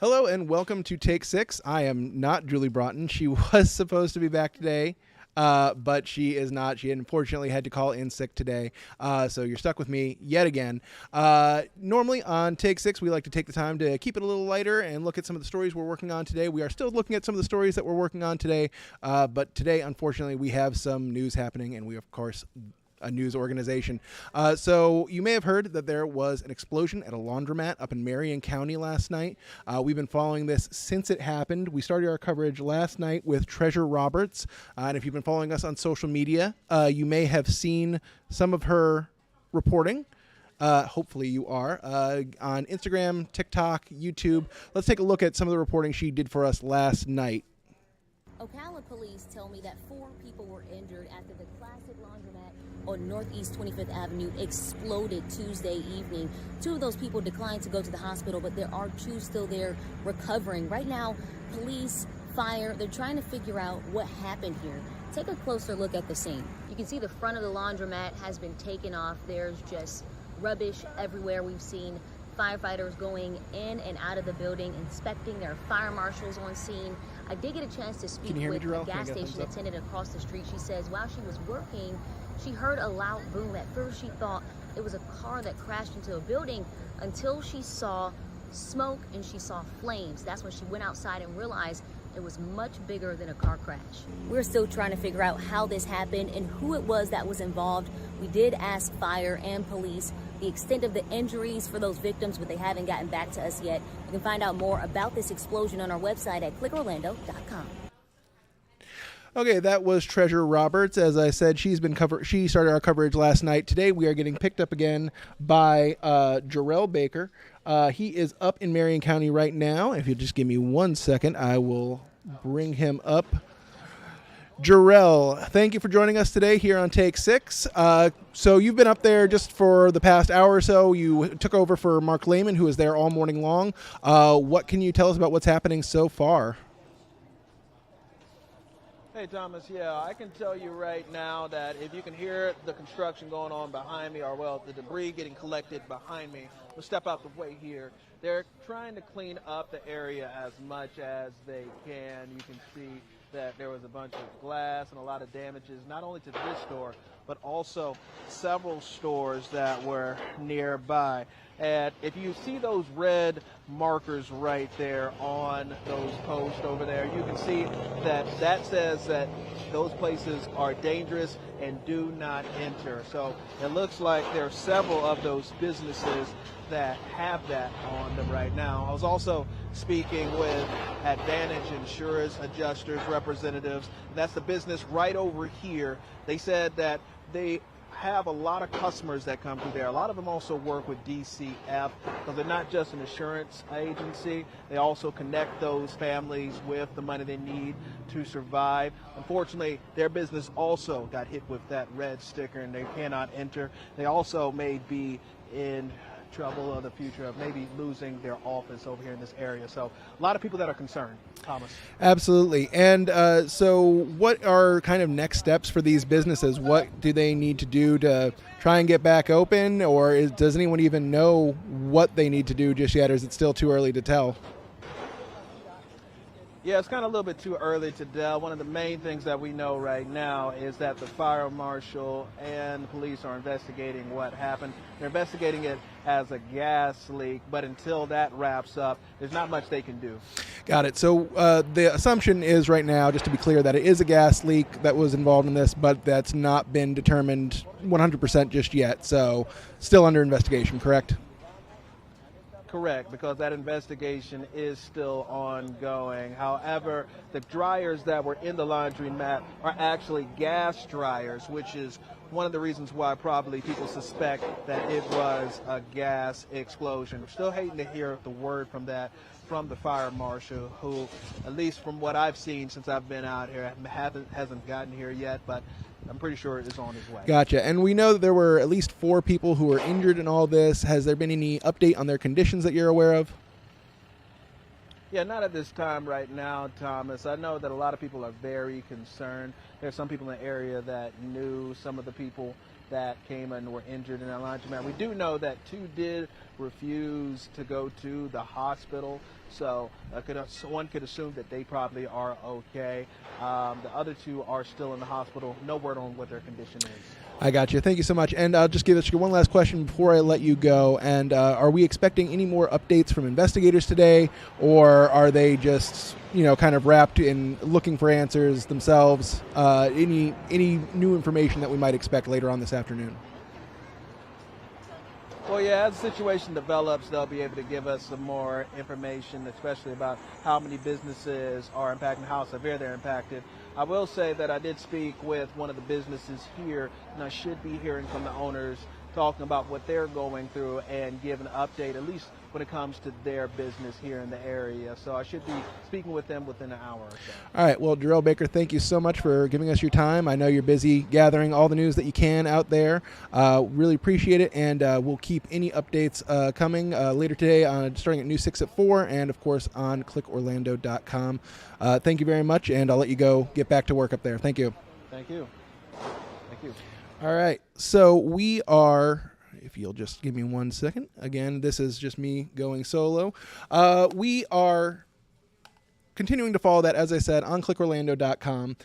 Hello and welcome to Take 6. I am not Julie Broughton. She was supposed to be back today, but she is not. She unfortunately had to call in sick today, so you're stuck with me yet again. Normally on Take 6, we like to take the time to keep it a little lighter and look at some of the stories we're working on today. We are still looking at some of the stories that we're working on today, but today, unfortunately, we have some news happening, and we, of course, a news organization. So you may have heard that there was an explosion at a laundromat up in Marion County last night. We've been following this since it happened. We started our coverage last night with Treasure Roberts. And if you've been following us on social media, you may have seen some of her reporting. Hopefully you are, on Instagram, TikTok, YouTube. Let's take a look at some of the reporting she did for us last night. Ocala police tell me that 4 people were injured after the classic laundromat on Northeast 25th Avenue exploded Tuesday evening. 2 of those people declined to go to the hospital, but there are 2 still there recovering. Right now, police, fire, they're trying to figure out what happened here. Take a closer look at the scene. You can see the front of the laundromat has been taken off. There's just rubbish everywhere. We've seen firefighters going in and out of the building, inspecting. There are fire marshals on scene. I did get a chance to speak with a gas station attendant across the street. She says while she was working, she heard a loud boom. At first she thought it was a car that crashed into a building until she saw smoke and she saw flames. That's when she went outside and realized it was much bigger than a car crash. We're still trying to figure out how this happened and who it was that was involved. We did ask fire and police the extent of the injuries for those victims, but they haven't gotten back to us yet. You can find out more about this explosion on our website at clickorlando.com. Okay, that was Treasure Roberts. As I said, she started our coverage last night. Today we are getting picked up again by Jarell Baker. He is up in Marion County right now. If you just give me 1 second, I will bring him up. Jarell, thank you for joining us today here on Take 6. So you've been up there just for the past hour or so. You took over for Mark Lehman, who was there all morning long. What can you tell us about what's happening so far? Hey, Thomas. Yeah, I can tell you right now that if you can hear the construction going on behind me, or, well, the debris getting collected behind me, we'll step out the way here. They're trying to clean up the area as much as they can. You can see that there was a bunch of glass and a lot of damages, not only to this store, but also several stores that were nearby. And if you see those red markers right there on those posts over there, you can see that that says that those places are dangerous and do not enter. So it looks like there are several of those businesses that have that on them right now. I was also speaking with Advantage Insurance Adjusters representatives. That's the business right over here. They said that they have a lot of customers that come through there. A lot of them also work with DCF because they're not just an insurance agency. They also connect those families with the money they need to survive. Unfortunately, their business also got hit with that red sticker and they cannot enter. They also may be in trouble of the future of maybe losing their office over here in this area. So a lot of people that are concerned, Thomas. Absolutely. And so what are kind of next steps for these businesses? What do they need to do to try and get back open? Or does anyone even know what they need to do just yet? Or is it still too early to tell? Yeah, it's kind of a little bit too early to tell. One of the main things that we know right now is that the fire marshal and the police are investigating what happened. They're investigating it as a gas leak, but until that wraps up, there's not much they can do. Got it. So the assumption is right now, just to be clear, that it is a gas leak that was involved in this, but that's not been determined 100% just yet. So still under investigation, correct? Correct, because that investigation is still ongoing. However, the dryers that were in the laundromat are actually gas dryers, which is one of the reasons why probably people suspect that it was a gas explosion. We're still hating to hear the word from the fire marshal, who, at least from what I've seen since I've been out here, hasn't gotten here yet, but I'm pretty sure it is on his way. Gotcha. And we know that there were at least 4 people who were injured in all this. Has there been any update on their conditions that you're aware of? Yeah, not at this time right now, Thomas. I know that a lot of people are very concerned. There's some people in the area that knew some of the people that came and were injured in that laundromat. We do know that 2 did refuse to go to the hospital, so one could assume that they probably are okay. The other 2 are still in the hospital. No word on what their condition is. I got you. Thank you so much. And I'll just give us one last question before I let you go. And are we expecting any more updates from investigators today, or are they just, kind of wrapped in looking for answers themselves? Any new information that we might expect later on this afternoon? Well, yeah, as the situation develops, they'll be able to give us some more information, especially about how many businesses are impacted, how severe they're impacted. I will say that I did speak with one of the businesses here, and I should be hearing from the owners talking about what they're going through and give an update, at least when it comes to their business here in the area. So I should be speaking with them within an hour or so. All right. Well, Jarell Baker, thank you so much for giving us your time. I know you're busy gathering all the news that you can out there. Really appreciate it, and we'll keep any updates coming later today, starting at News 6 at 4, and, of course, on clickorlando.com. Thank you very much, and I'll let you go get back to work up there. Thank you. Thank you. Thank you. All right. So we are, if you'll just give me 1 second. Again, this is just me going solo. We are continuing to follow that, as I said, on clickorlando.com.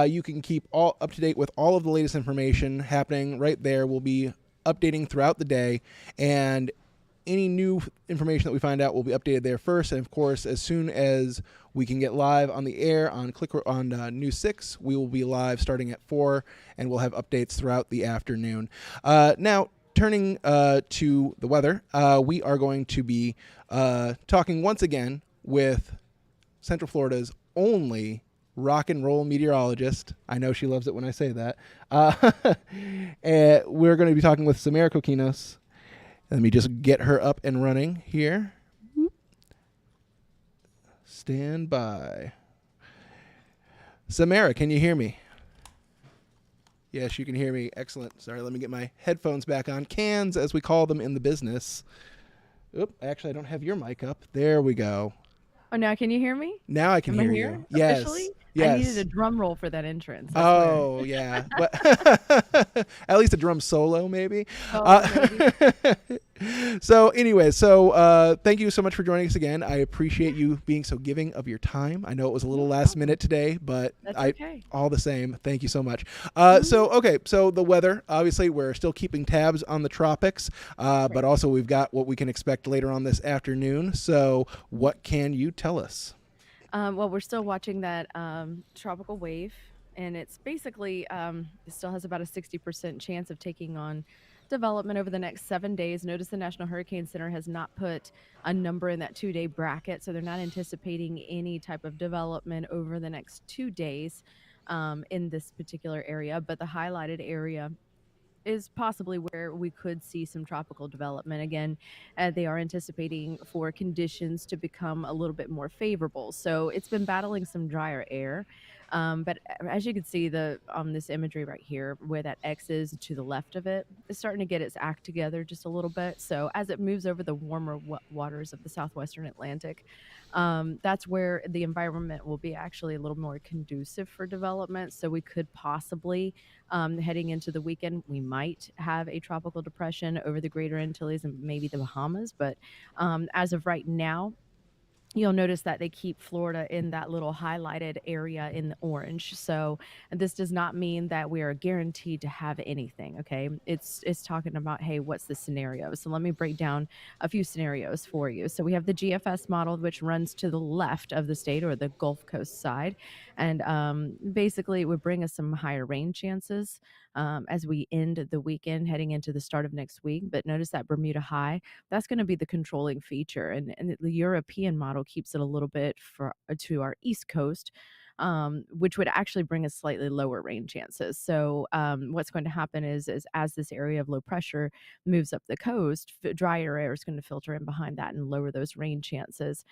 You can keep all up to date with all of the latest information happening right there. We'll be updating throughout the day, and any new information that we find out will be updated there first. And of course, as soon as we can get live on the air on News 6, we will be live starting at 4, and we'll have updates throughout the afternoon. Now, turning to the weather, we are going to be talking once again with Central Florida's only rock and roll meteorologist. I know she loves it when I say that. And we're going to be talking with Samara Kokinos. Let me just get her up and running here. Stand by. Samara, can you hear me? Yes, you can hear me. Excellent. Sorry, let me get my headphones back on. Cans, as we call them in the business. Oop, actually, I don't have your mic up. There we go. Oh, now can you hear me? Now I can Am I hear here you. Yes. officially? Yes. I needed a drum roll for that entrance. Oh, yeah. But at least a drum solo, maybe. Maybe. So anyway, thank you so much for joining us again. I appreciate you being so giving of your time. I know it was a little last minute today, but That's okay. all the same, thank you so much. So the weather, obviously we're still keeping tabs on the tropics, but also we've got what we can expect later on this afternoon. So what can you tell us? Well, we're still watching that tropical wave, and it's basically it still has about a 60% chance of taking on development over the next 7 days. Notice the National Hurricane Center has not put a number in that 2-day bracket, so they're not anticipating any type of development over the next 2 days in this particular area. But the highlighted area is possibly where we could see some tropical development again. They are anticipating for conditions to become a little bit more favorable. So it's been battling some drier air. But as you can see on this imagery right here, where that X is to the left of it, it's starting to get its act together just a little bit. So as it moves over the warmer waters of the southwestern Atlantic, that's where the environment will be actually a little more conducive for development. So we could possibly, heading into the weekend, we might have a tropical depression over the Greater Antilles and maybe the Bahamas. But as of right now, you'll notice that they keep Florida in that little highlighted area in the orange. So this does not mean that we are guaranteed to have anything. Okay. It's talking about, hey, what's the scenario? So let me break down a few scenarios for you. So we have the GFS model, which runs to the left of the state, or the Gulf Coast side. And basically it would bring us some higher rain chances as we end the weekend heading into the start of next week. But notice that Bermuda high, that's going to be the controlling feature. And the European model keeps it a little bit to our east coast, which would actually bring us slightly lower rain chances. So what's going to happen is as this area of low pressure moves up the coast, drier air is going to filter in behind that and lower those rain chances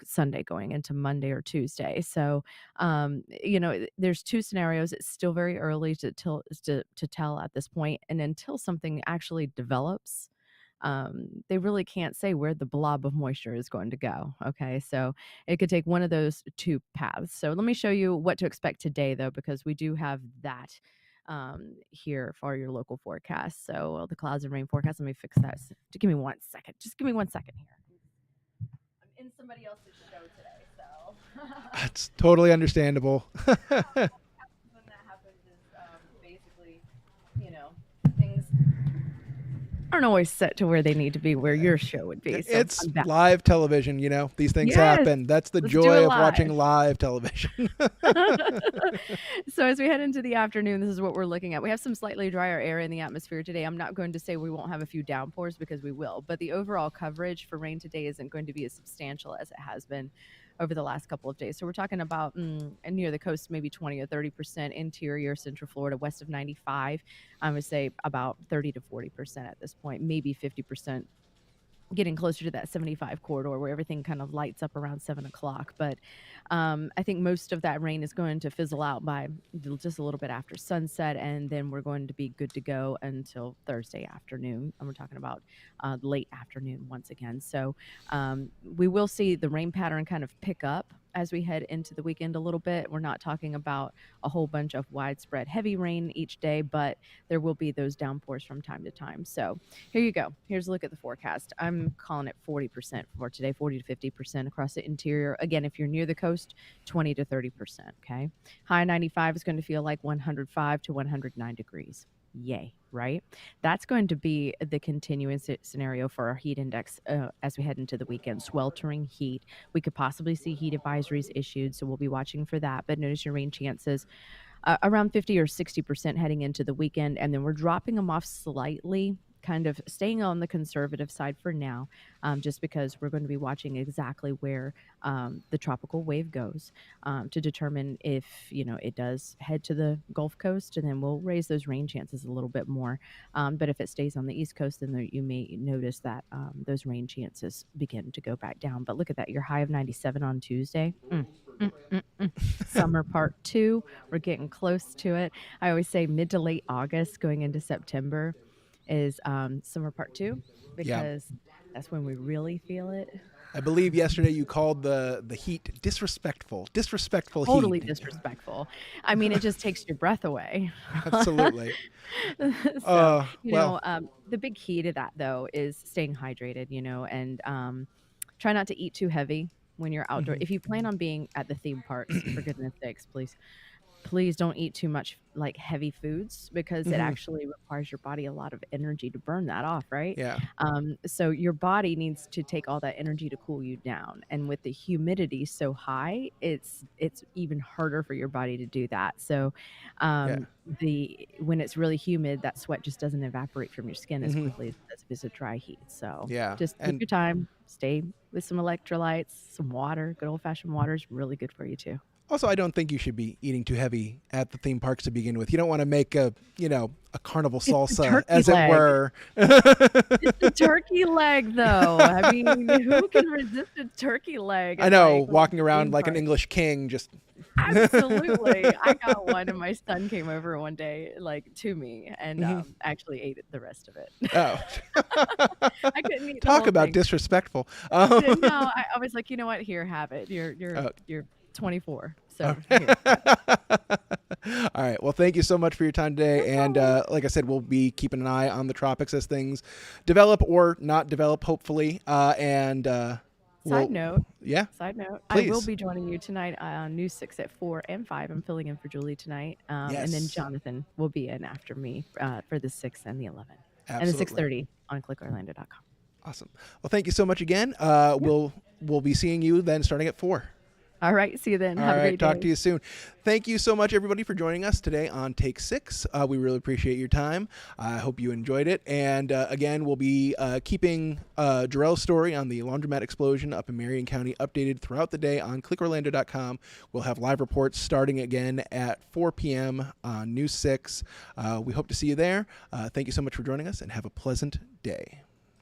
Sunday going into Monday or Tuesday. So there's two scenarios. It's still very early to tell at this point, and until something actually develops, they really can't say where the blob of moisture is going to go. Okay, so it could take one of those two paths. So let me show you what to expect today, though, because we do have that here for your local forecast. So the clouds and rain forecast. Let me fix that. Give me 1 second. Just give me 1 second here. I'm in somebody else's show today, so. That's totally understandable. When that happens is basically, things aren't always set to where they need to be, where your show would be. So It's live television, these things happen. That's the joy of watching live television. So as we head into the afternoon, this is what we're looking at. We have some slightly drier air in the atmosphere today. I'm not going to say we won't have a few downpours, because we will, but the overall coverage for rain today isn't going to be as substantial as it has been over the last couple of days. So we're talking about near the coast, maybe 20 or 30%, interior Central Florida, west of 95. I would say about 30 to 40% at this point, maybe 50%, getting closer to that 75 corridor where everything kind of lights up around 7 o'clock. But I think most of that rain is going to fizzle out by just a little bit after sunset, and then we're going to be good to go until Thursday afternoon. And we're talking about late afternoon once again. So we will see the rain pattern kind of pick up as we head into the weekend a little bit. We're not talking about a whole bunch of widespread heavy rain each day, but there will be those downpours from time to time. So here you go. Here's a look at the forecast. I'm calling it 40% for today, 40 to 50% across the interior. Again, if you're near the coast, 20 to 30%. Okay. High 95 is going to feel like 105 to 109 degrees. Yay, right? That's going to be the continuous scenario for our heat index as we head into the weekend. Sweltering heat. We could possibly see heat advisories issued, so we'll be watching for that. But notice your rain chances around 50 or 60% heading into the weekend, and then we're dropping them off slightly, kind of staying on the conservative side for now, just because we're going to be watching exactly where the tropical wave goes to determine if, it does head to the Gulf Coast, and then we'll raise those rain chances a little bit more. But if it stays on the East Coast, then you may notice that those rain chances begin to go back down. But look at that, your high of 97 on Tuesday. Summer part 2, we're getting close to it. I always say mid to late August going into September is summer part 2, because that's when we really feel it. I believe yesterday you called the heat disrespectful Totally heat. disrespectful. I mean, it just takes your breath away. Absolutely. So, the big key to that, though, is staying hydrated, and try not to eat too heavy when you're outdoor. If you plan on being at the theme parks, for goodness sakes, please don't eat too much like heavy foods, because it actually requires your body a lot of energy to burn that off, right? Yeah. So your body needs to take all that energy to cool you down, and with the humidity so high, it's even harder for your body to do that. So when it's really humid, that sweat just doesn't evaporate from your skin as quickly as if it's a dry heat. So just take your time, stay with some electrolytes, some water. Good old-fashioned water is really good for you too. Also, I don't think you should be eating too heavy at the theme parks to begin with. You don't want to make a carnival salsa, as it were. It's a turkey leg, though. I mean, who can resist a turkey leg? I know, walking around like an English king, just... Absolutely. I got one, and my son came over one day, to me, and actually ate the rest of it. Oh. I couldn't eat the Talk whole about thing. disrespectful. No, I was like, you know what? Here, have it. You're 24. So All right. Well, thank you so much for your time today. And like I said, we'll be keeping an eye on the tropics as things develop or not develop, hopefully. Side note, please. I will be joining you tonight on News 6 at 4 and 5. I'm filling in for Julie tonight. And then Jonathan will be in after me for the 6 and the 11. Absolutely. And the 6:30 on clickorlando.com. Awesome. Well, thank you so much again. We'll be seeing you then starting at 4. All right. See you then. Have a great day. Talk to you soon. Thank you so much, everybody, for joining us today on Take 6. We really appreciate your time. I hope you enjoyed it. And again, we'll be keeping Jarell's story on the laundromat explosion up in Marion County updated throughout the day on clickorlando.com. We'll have live reports starting again at 4 p.m. on News 6. We hope to see you there. Thank you so much for joining us, and have a pleasant day.